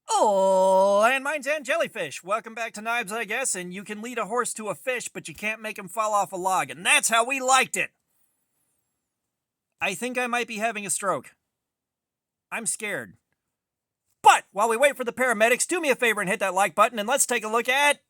Oh, landmines and jellyfish. Welcome back to Knives, I guess, and you can lead a horse to a fish, but you can't make him fall off a log, and that's how we liked it. I think I might be having a stroke. I'm scared. But while we wait for the paramedics, do me a favor and hit that like button, and let's take a look at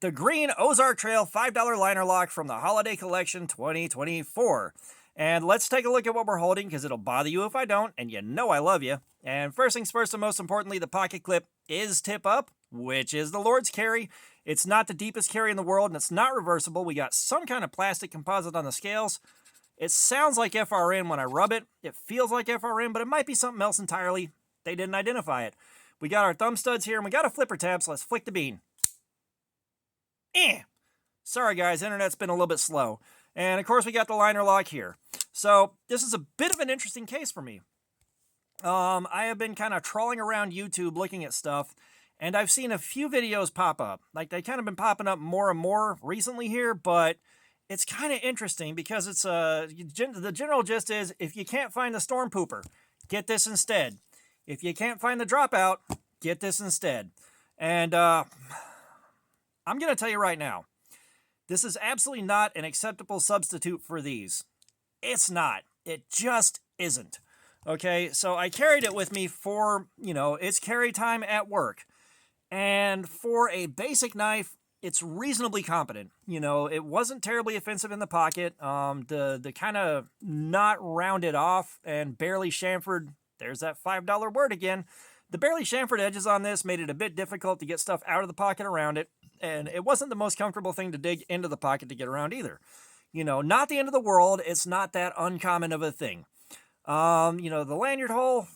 the green Ozark Trail $5 liner lock from the Holiday Collection 2024. And let's take a look at what we're holding, because it'll bother you if I don't, and you know I love you. And first things first, and most importantly, the pocket clip is tip up, which is the Lord's carry. It's not the deepest carry in the world, and it's not reversible. We got some kind of plastic composite on the scales. It sounds like FRN when I rub it. It feels like FRN, but it might be something else entirely. They didn't identify it. We got our thumb studs here, and we got a flipper tab, so let's flick the bean. Sorry guys, internet's been a little bit slow. And of course we got the liner lock here. So this is a bit of an interesting case for me. I have been kind of trawling around YouTube looking at stuff, and I've seen a few videos pop up. Like, they kind of been popping up more and more recently here, but it's kind of interesting because it's the general gist is, if you can't find the storm pooper, get this instead. If you can't find the dropout, get this instead. And I'm going to tell you right now, this is absolutely not an acceptable substitute for these. It's not. It just isn't. Okay, so I carried it with me for, it's carry time at work. And for a basic knife, it's reasonably competent. It wasn't terribly offensive in the pocket. The kind of not rounded off and barely chamfered, there's that $5 word again. The barely chamfered edges on this made it a bit difficult to get stuff out of the pocket around it. And it wasn't the most comfortable thing to dig into the pocket to get around either. Not the end of the world. It's not that uncommon of a thing. The lanyard hole,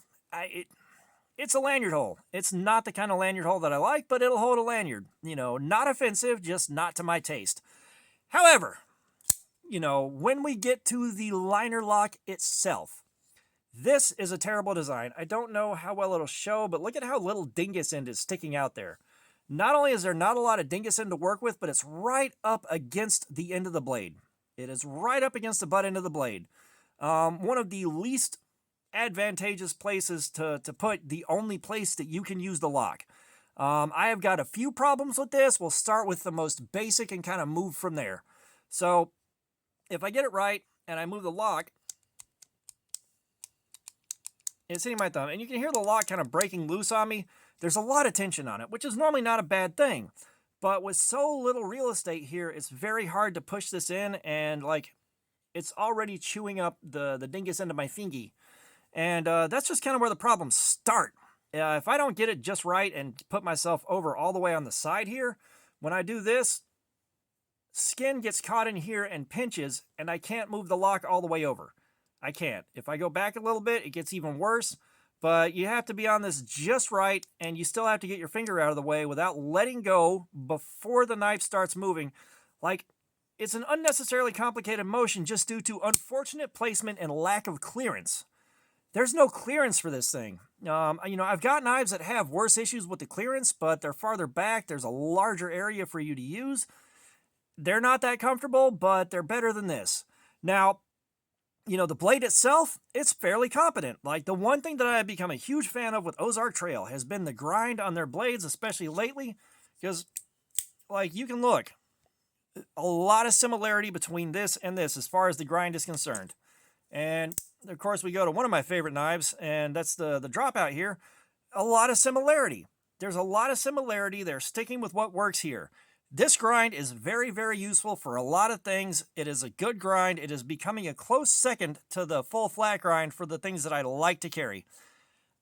it's a lanyard hole. It's not the kind of lanyard hole that I like, but it'll hold a lanyard. Not offensive, just not to my taste. However, when we get to the liner lock itself, this is a terrible design. I don't know how well it'll show, but look at how little dingus end is sticking out there. Not only is there not a lot of dingus end to work with, but it's right up against the end of the blade. It is right up against the butt end of the blade. One of the least advantageous places to put the only place that you can use the lock. I have got a few problems with this. We'll start with the most basic and kind of move from there. So if I get it right and I move the lock, it's hitting my thumb, and you can hear the lock kind of breaking loose on me. There's a lot of tension on it, which is normally not a bad thing. But with so little real estate here, it's very hard to push this in, and it's already chewing up the dingus end of my fingy. And that's just kind of where the problems start. If I don't get it just right and put myself over all the way on the side here, when I do this, skin gets caught in here and pinches, and I can't move the lock all the way over. I can't. If I go back a little bit, it gets even worse. But you have to be on this just right, and you still have to get your finger out of the way without letting go before the knife starts moving. It's an unnecessarily complicated motion just due to unfortunate placement and lack of clearance. There's no clearance for this thing. I've got knives that have worse issues with the clearance, but they're farther back. There's a larger area for you to use. They're not that comfortable, but they're better than this. Now, the blade itself, it's fairly competent. The one thing that I've become a huge fan of with Ozark Trail has been the grind on their blades, especially lately, because, you can look. A lot of similarity between this and this as far as the grind is concerned. And, of course, we go to one of my favorite knives, and that's the dropout here. A lot of similarity. There's a lot of similarity. They're sticking with what works here. This grind is very, very useful for a lot of things. It is a good grind. It is becoming a close second to the full flat grind for the things that I like to carry.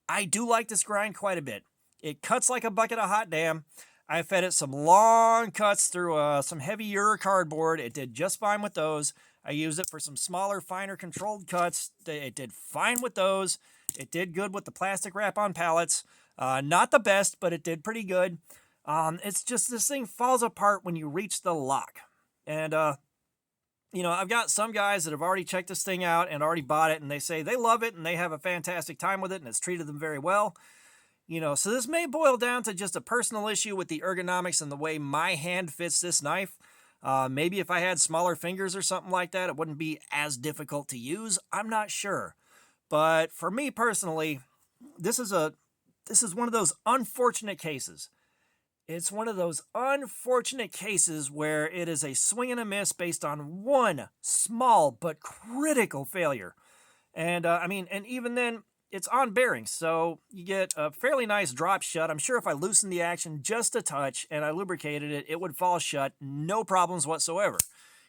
I do like this grind quite a bit. It cuts like a bucket of hot damn. I fed it some long cuts through some heavier cardboard. It did just fine with those. I used it for some smaller, finer controlled cuts. It did fine with those. It did good with the plastic wrap on pallets. Not the best, but it did pretty good. It's just this thing falls apart when you reach the lock. And, I've got some guys that have already checked this thing out and already bought it, and they say they love it and they have a fantastic time with it and it's treated them very well. So this may boil down to just a personal issue with the ergonomics and the way my hand fits this knife. Maybe if I had smaller fingers or something like that, it wouldn't be as difficult to use. I'm not sure. But for me personally, this is a this is one of those unfortunate cases. It's one of those unfortunate cases where it is a swing and a miss based on one small but critical failure. And I mean, and even then, it's on bearings, so you get a fairly nice drop shut. I'm sure if I loosened the action just a touch and I lubricated it, it would fall shut, no problems whatsoever.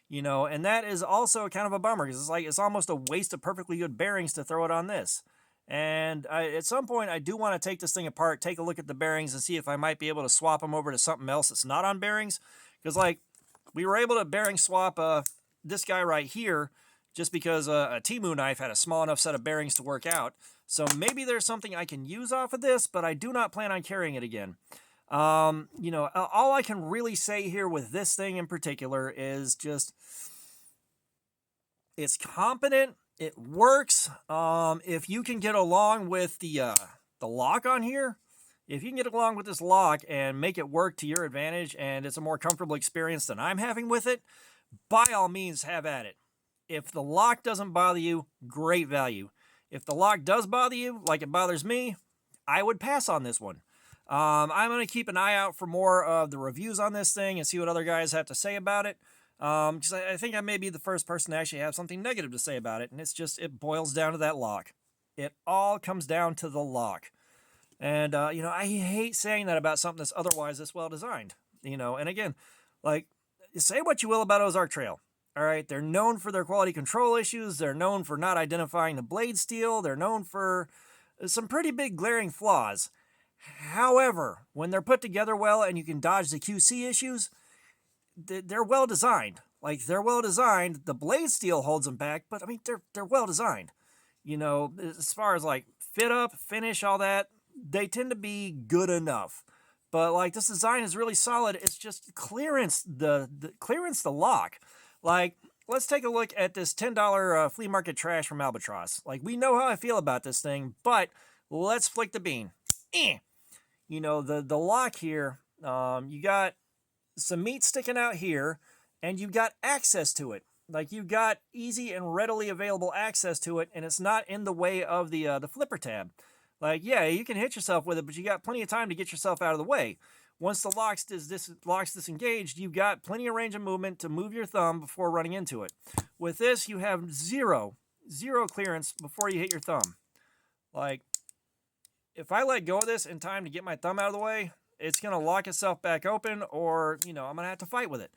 And that is also kind of a bummer because it's almost a waste of perfectly good bearings to throw it on this. And at some point, I do want to take this thing apart, take a look at the bearings, and see if I might be able to swap them over to something else that's not on bearings. Because, we were able to bearing swap this guy right here just because a Temu knife had a small enough set of bearings to work out. So maybe there's something I can use off of this, but I do not plan on carrying it again. All I can really say here with this thing in particular is just it's competent. It works. If you can get along with the lock on here, if you can get along with this lock and make it work to your advantage, and it's a more comfortable experience than I'm having with it, by all means, have at it. If the lock doesn't bother you, great value. If the lock does bother you, like it bothers me, I would pass on this one. I'm going to keep an eye out for more of the reviews on this thing and see what other guys have to say about it. Because I think I may be the first person to actually have something negative to say about it, and it boils down to that lock. It all comes down to the lock. And, I hate saying that about something that's otherwise this well designed. And again, say what you will about Ozark Trail. All right, they're known for their quality control issues. They're known for not identifying the blade steel. They're known for some pretty big glaring flaws. However, when they're put together well and you can dodge the QC issues, they're well designed. They're well designed. The blade steel holds them back, but I mean, they're well designed. As far as fit up, finish, all that, they tend to be good enough. But this design is really solid. It's just clearance the lock. Let's take a look at this $10 flea market trash from Albatross. We know how I feel about this thing, but let's flick the bean. The lock here, you got some meat sticking out here, and you've got access to it. You've got easy and readily available access to it, and it's not in the way of the flipper tab. Yeah, you can hit yourself with it, but you got plenty of time to get yourself out of the way. Once the lock's disengaged, you've got plenty of range of movement to move your thumb before running into it. With this, you have zero clearance before you hit your thumb. If I let go of this in time to get my thumb out of the way, it's going to lock itself back open, or, I'm going to have to fight with it.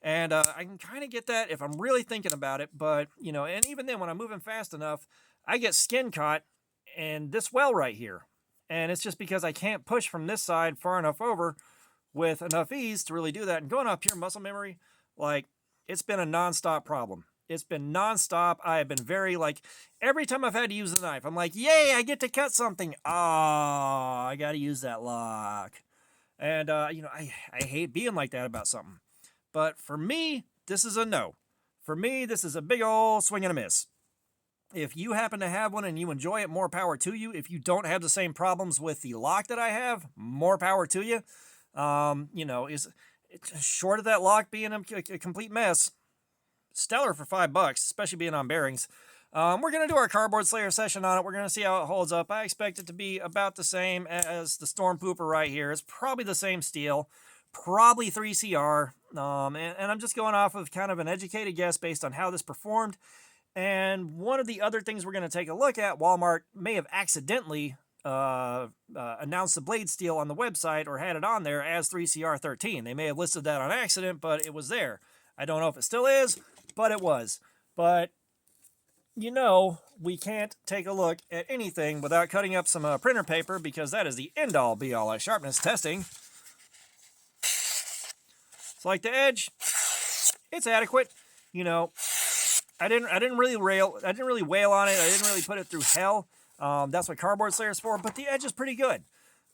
And I can kind of get that if I'm really thinking about it, but, and even then when I'm moving fast enough, I get skin caught in this well right here. And it's just because I can't push from this side far enough over with enough ease to really do that. And going up here, muscle memory, it's been a nonstop problem. It's been nonstop. I have been very, every time I've had to use the knife, I'm like, yay, I get to cut something. Oh, I got to use that lock. And, I hate being like that about something. But for me, this is a no. For me, this is a big old swing and a miss. If you happen to have one and you enjoy it, more power to you. If you don't have the same problems with the lock that I have, more power to you. It's short of that lock being a complete mess, stellar for $5, especially being on bearings. We're going to do our cardboard slayer session on it. We're going to see how it holds up. I expect it to be about the same as the Storm Pooper right here. It's probably the same steel, probably 3CR. And I'm just going off of kind of an educated guess based on how this performed. And one of the other things we're going to take a look at, Walmart may have accidentally announced the blade steel on the website or had it on there as 3CR13. They may have listed that on accident, but it was there. I don't know if it still is, but it was. But, we can't take a look at anything without cutting up some printer paper, because that is the end-all be-all at sharpness testing. It's like the edge, it's adequate. I didn't really wail on it. I didn't really put it through hell. That's what cardboard slayer's for. But the edge is pretty good.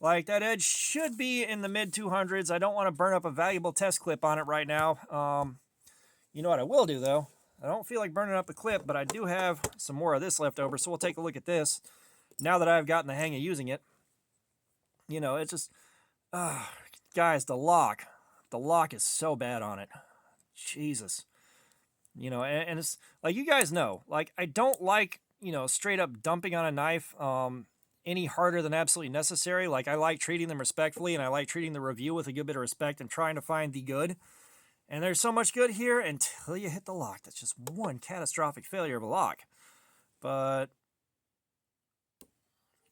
That edge should be in the mid 200s. I don't want to burn up a valuable test clip on it right now. You know what I will do though? I don't feel like burning up the clip, but I do have some more of this left over. So we'll take a look at this now that I've gotten the hang of using it. It's just, guys, the lock is so bad on it. Jesus. And it's you guys know, I don't like, straight up dumping on a knife any harder than absolutely necessary. Like, I like treating them respectfully, and I like treating the review with a good bit of respect and trying to find the good. And there's so much good here until you hit the lock. That's just one catastrophic failure of a lock. But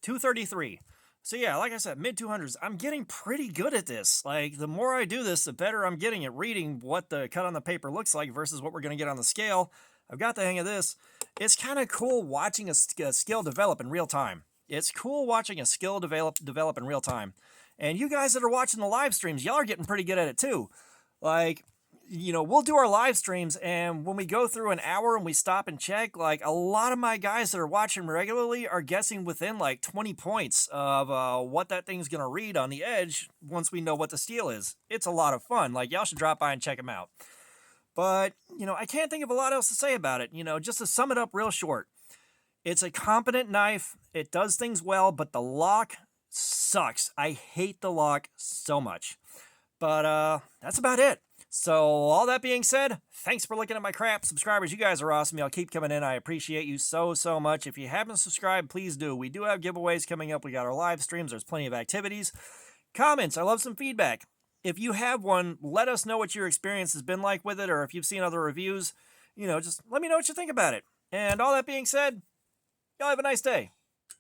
233. So yeah, like I said, mid 200s. I'm getting pretty good at this. Like, the more I do this, the better I'm getting at reading what the cut on the paper looks like versus what we're going to get on the scale. I've got the hang of this. It's kind of cool watching a skill develop in real time. It's cool watching a skill develop in real time. And you guys that are watching the live streams, y'all are getting pretty good at it too. Like, you know, we'll do our live streams, and when we go through an hour and we stop and check, like, a lot of my guys that are watching regularly are guessing within like 20 points of what that thing's going to read on the edge once we know what the steel is. It's a lot of fun. Like, y'all should drop by and check them out. But, you know, I can't think of a lot else to say about it. You know, just to sum it up real short, it's a competent knife. It does things well, but the lock sucks. I hate the lock so much. But that's about it. So all that being said, thanks for looking at my crap. Subscribers, you guys are awesome. Y'all keep coming in. I appreciate you so much. If you haven't subscribed, please do. We do have giveaways coming up. We got our live streams. There's plenty of activities. Comments. I love some feedback. If you have one, let us know what your experience has been like with it, or if you've seen other reviews, you know, just let me know what you think about it. And all that being said, y'all have a nice day.